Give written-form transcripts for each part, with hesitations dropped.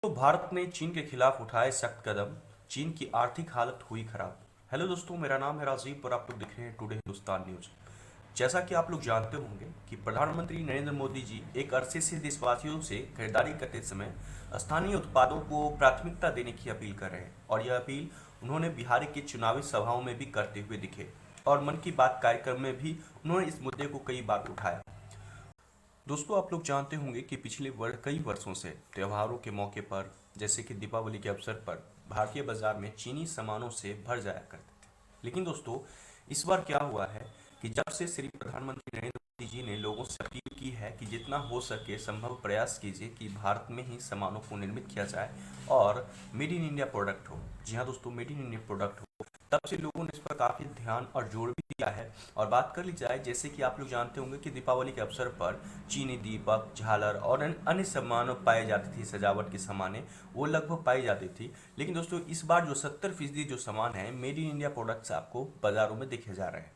तो भारत ने चीन के खिलाफ उठाए सख्त कदम। चीन की आर्थिक हालत हुई खराब। हेलो दोस्तों, मेरा नाम है राजीव और आप लोग देख रहे हैं टुडे हिंदुस्तान न्यूज। जैसा कि आप लोग जानते होंगे कि प्रधानमंत्री नरेंद्र मोदी जी एक अरसे से देशवासियों से खरीदारी करते समय स्थानीय उत्पादों को प्राथमिकता देने की अपील कर रहे हैं, और यह अपील उन्होंने बिहार की चुनावी सभाओं में भी करते हुए दिखे। और मन की बात कार्यक्रम में भी उन्होंने इस मुद्दे को कई बार उठाया। दोस्तों, आप लोग जानते होंगे कि पिछले कई वर्षों से त्योहारों के मौके पर, जैसे कि दीपावली के अवसर पर, भारतीय बाजार में चीनी सामानों से भर जाया करते थे। लेकिन दोस्तों, इस बार क्या हुआ है कि जब से श्री प्रधानमंत्री नरेंद्र मोदी जी ने लोगों से अपील की है कि जितना हो सके संभव प्रयास कीजिए कि भारत में ही सामानों को निर्मित किया जाए और मेड इन इंडिया प्रोडक्ट हो। जी हाँ दोस्तों, मेड इन इंडिया प्रोडक्ट हो। तब से लोगों ने इस पर काफ़ी ध्यान और जोर भी दिया है। और बात कर ली जाए, जैसे कि आप लोग जानते होंगे कि दीपावली के अवसर पर चीनी दीपक, झालर और अन्य सामान पाए जाती थी, सजावट के सामानें वो लगभग पाई जाती थी। लेकिन दोस्तों, इस बार जो 70% जो सामान है मेड इन इंडिया प्रोडक्ट्स आपको बाज़ारों में देखे जा रहे हैं,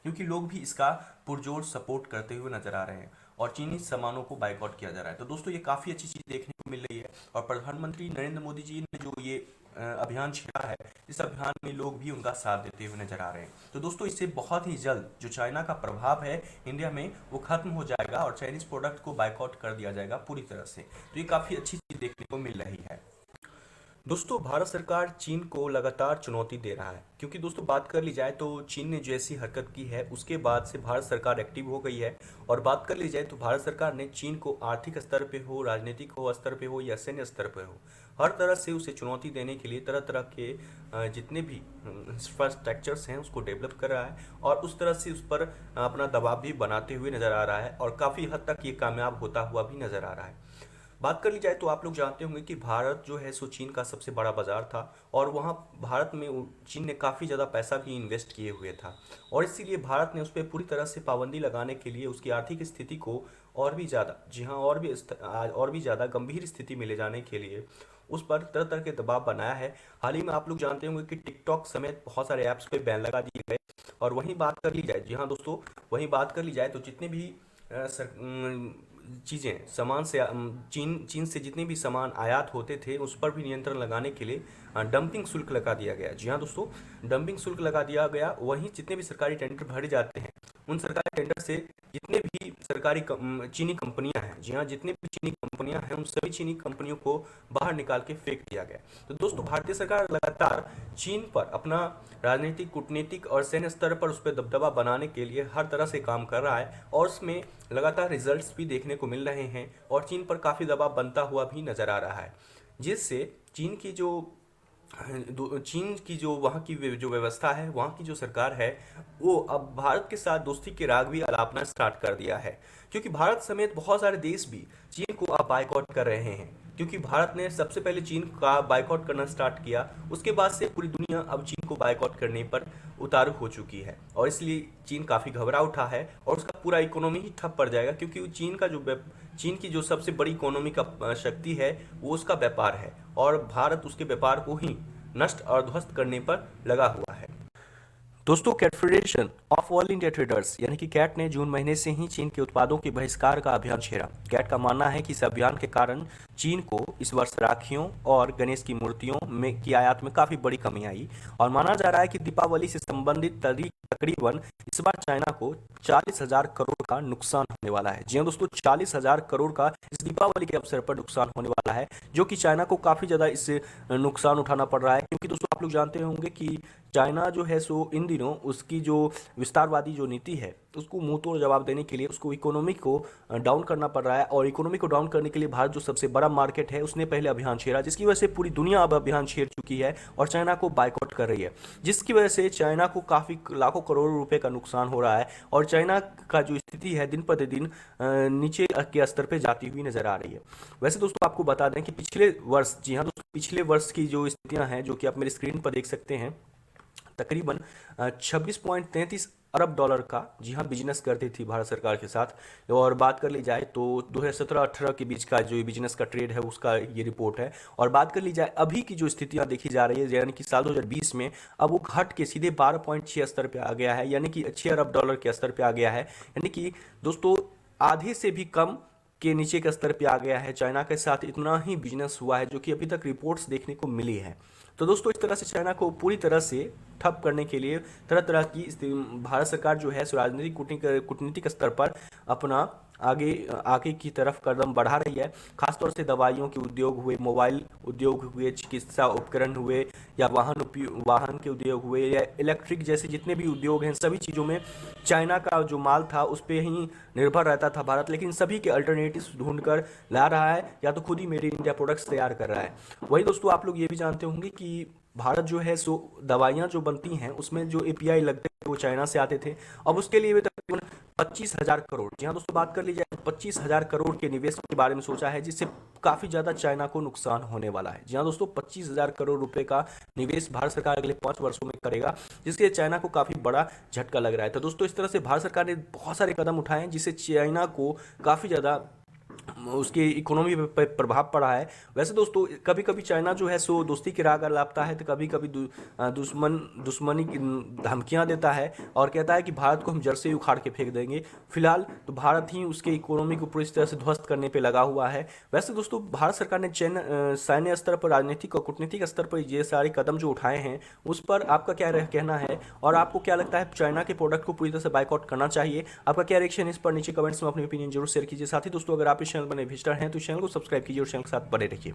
क्योंकि लोग भी इसका पुरजोर सपोर्ट करते हुए नजर आ रहे हैं और चीनी सामानों को बाइकआउट किया जा रहा है। तो दोस्तों, ये काफ़ी अच्छी चीज़ देखने को मिल रही है। और प्रधानमंत्री नरेंद्र मोदी जी ने जो ये अभियान छेड़ा है, इस अभियान में लोग भी उनका साथ देते हुए नजर आ रहे हैं। तो दोस्तों, इससे बहुत ही जल्द जो चाइना का प्रभाव है इंडिया में वो खत्म हो जाएगा और चाइनीज प्रोडक्ट को बाइकआउट कर दिया जाएगा पूरी तरह से। तो ये काफ़ी अच्छी चीज़ देखने को मिल रही है। दोस्तों, भारत सरकार चीन को लगातार चुनौती दे रहा है, क्योंकि दोस्तों बात कर ली जाए तो चीन ने जैसी हरकत की है उसके बाद से भारत सरकार एक्टिव हो गई है। और बात कर ली जाए तो भारत सरकार ने चीन को आर्थिक स्तर पे हो, राजनीतिक हो स्तर पे हो या सैन्य स्तर पे हो, हर तरह से उसे चुनौती देने के लिए तरह तरह के जितने भी इंफ्रास्ट्रक्चर्स हैं उसको डेवलप कर रहा है और उस तरह से उस पर अपना दबाव भी बनाते हुए नजर आ रहा है और काफ़ी हद तक ये कामयाब होता हुआ भी नजर आ रहा है। बात कर ली जाए तो आप लोग जानते होंगे कि भारत जो है सो चीन का सबसे बड़ा बाजार था और वहाँ भारत में चीन ने काफ़ी ज़्यादा पैसा भी इन्वेस्ट किए हुए था। और इसीलिए भारत ने उस पर पूरी तरह से पाबंदी लगाने के लिए उसकी आर्थिक स्थिति को और भी ज़्यादा, जी हाँ, और भी ज़्यादा गंभीर स्थिति में ले जाने के लिए उस पर तरह तरह के दबाव बनाया है। हाल ही में आप लोग जानते होंगे कि टिकटॉक समेत बहुत सारे ऐप्स पे बैन लगा दिए गए। और वहीं बात कर ली जाए, जी हाँ दोस्तों, वहीं बात कर ली जाए तो जितने भी चीज़ें सामान से चीन चीन से जितने भी सामान आयात होते थे उस पर भी नियंत्रण लगाने के लिए डंपिंग शुल्क लगा दिया गया। जी हाँ दोस्तों, डंपिंग शुल्क लगा दिया गया। वहीं जितने भी सरकारी टेंडर भरे जाते हैं उन सरकारी टेंडर से जितने भी चीनी कंपनियां हैं, जी हाँ, जितने भी चीनी कंपनियां हैं उन सभी चीनी कंपनियों को बाहर निकाल के फेंक दिया गया। तो दोस्तों, भारतीय सरकार लगातार चीन पर अपना राजनीतिक, कूटनीतिक और सैन्य स्तर पर उस पर दबदबा बनाने के लिए हर तरह से काम कर रहा है और उसमें लगातार रिजल्ट्स भी देखने को मिल रहे हैं और चीन पर काफ़ी दबाव बनता हुआ भी नजर आ रहा है, जिससे चीन की जो वहाँ की जो व्यवस्था है, वहाँ की जो सरकार है, वो अब भारत के साथ दोस्ती के राग भी अलापना स्टार्ट कर दिया है। क्योंकि भारत समेत बहुत सारे देश भी चीन को अब बायकॉट कर रहे हैं, क्योंकि भारत ने सबसे पहले चीन का बायकॉट करना स्टार्ट किया। उसके बाद से पूरी दुनिया अब चीन को बायकॉट करने पर उतारू हो चुकी है और इसलिए चीन काफ़ी घबरा उठा है और उसका पूरा इकोनॉमी ही ठप पड़ जाएगा, क्योंकि चीन की जो सबसे बड़ी इकोनॉमी का शक्ति है वो उसका व्यापार है और भारत उसके व्यापार को ही नष्ट और ध्वस्त करने पर लगा हुआ है। दोस्तों, CAT federation of all India traders यानी कि कैट ने जून महीने से ही चीन के उत्पादों के बहिष्कार का अभियान छेड़ा। कैट का मानना है कि इस अभियान के कारण चीन को इस वर्ष राखियों और गणेश की मूर्तियों में की आयात में काफी बड़ी कमी आई और माना जा रहा है कि दीपावली से संबंधित तकरीबन इस बार चाइना को 40,000 करोड़ का नुकसान होने वाला है। जी हाँ दोस्तों, 40,000 करोड़ का इस दीपावली के अवसर पर नुकसान होने वाला है, जो कि चाइना को काफी ज्यादा इससे नुकसान उठाना पड़ रहा है। क्योंकि दोस्तों आप लोग जानते होंगे कि चाइना जो है सो इन दिनों उसकी जो विस्तारवादी जो नीति है उसको मुंह तोड़ जवाब देने के लिए उसको इकोनॉमी को डाउन करना पड़ रहा है। और इकोनॉमी को डाउन करने के लिए भारत जो सबसे बड़ा मार्केट है उसने पहले अभियान छेड़ा, जिसकी वजह से पूरी दुनिया अब अभियान छेड़ चुकी है और चाइना को बायकॉट कर रही है, जिसकी वजह से चाइना को काफ़ी लाखों करोड़ रुपए का नुकसान हो रहा है और चाइना का जो स्थिति है दिन प्रतिदिन नीचे के स्तर पर जाती हुई नजर आ रही है। वैसे दोस्तों आपको बता दें कि पिछले वर्ष, जी हाँ दोस्तों, पिछले वर्ष की जो स्थितियां हैं जो कि आप मेरी स्क्रीन पर देख सकते हैं, तकरीबन 26.33 अरब डॉलर का, जी हाँ, बिजनेस करती थी भारत सरकार के साथ। और बात कर ली जाए तो 2017-18 के बीच का जो बिजनेस का ट्रेड है उसका ये रिपोर्ट है। और बात कर ली जाए अभी की जो स्थितियां देखी जा रही है, यानी कि साल 2020 में अब वो घट के सीधे 12.6 स्तर पे आ गया है, यानी कि 6 अरब डॉलर के स्तर पे आ गया है। यानी कि दोस्तों आधे से भी कम के नीचे के स्तर पे आ गया है। चाइना के साथ इतना ही बिजनेस हुआ है जो कि अभी तक रिपोर्ट्स देखने को मिली है। तो दोस्तों इस तरह से चाइना को पूरी तरह से ठप करने के लिए तरह तरह की भारत सरकार जो है राजनीतिक कूटनीतिक स्तर पर अपना आगे आगे की तरफ कदम बढ़ा रही है। खासतौर से दवाइयों के उद्योग हुए, मोबाइल उद्योग हुए, चिकित्सा उपकरण हुए, या वाहन के उद्योग हुए, या इलेक्ट्रिक जैसे जितने भी उद्योग हैं, सभी चीज़ों में चाइना का जो माल था उस पर ही निर्भर रहता था भारत। लेकिन सभी के अल्टरनेटिव्स ढूंढ कर ला रहा है, या तो खुद he made in India products तैयार कर रहा है। वही दोस्तों आप लोग ये भी जानते होंगे कि भारत जो है सो दवाइयाँ जो बनती हैं उसमें जो एपीआई लगते थे वो चाइना से आते थे। अब उसके लिए भी तकरीबन 25,000 करोड़, जी हाँ दोस्तों बात कर ली जाए तो 25,000 करोड़ के निवेश के बारे में सोचा है, जिससे काफ़ी ज़्यादा चाइना को नुकसान होने वाला है। जी हाँ दोस्तों 25,000 करोड़ रुपए का निवेश भारत सरकार अगले 5 वर्षों में करेगा, जिसके चाइना को काफ़ी बड़ा झटका लग रहा है। तो दोस्तों इस तरह से भारत सरकार ने बहुत सारे कदम उठाए हैं जिससे चाइना को काफ़ी ज़्यादा उसकी इकोनॉमी पे प्रभाव पड़ा है। वैसे दोस्तों कभी कभी चाइना जो है सो दोस्ती की राह लापता है, तो कभी कभी दुश्मनी की धमकियां देता है और कहता है कि भारत को हम जड़ से उखाड़ के फेंक देंगे। फिलहाल तो भारत ही उसके इकोनॉमी को पूरी तरह से ध्वस्त करने पे लगा हुआ है। वैसे दोस्तों भारत सरकार ने सैन्य स्तर पर, राजनीतिक और कूटनीतिक स्तर पर ये सारे कदम जो उठाए हैं उस पर आपका क्या कहना है, और आपको क्या लगता है चाइना के प्रोडक्ट को पूरी तरह से बाइकआउट करना चाहिए? आपका क्या रिएक्शन इस पर नीचे कमेंट्स में अपनी ओपिनियन जरूर शेयर कीजिए। साथ ही दोस्तों अगर आप इस चैनल पर नए विजिटर हैं तो चैनल को सब्सक्राइब कीजिए और चैनल के साथ बने रहिए।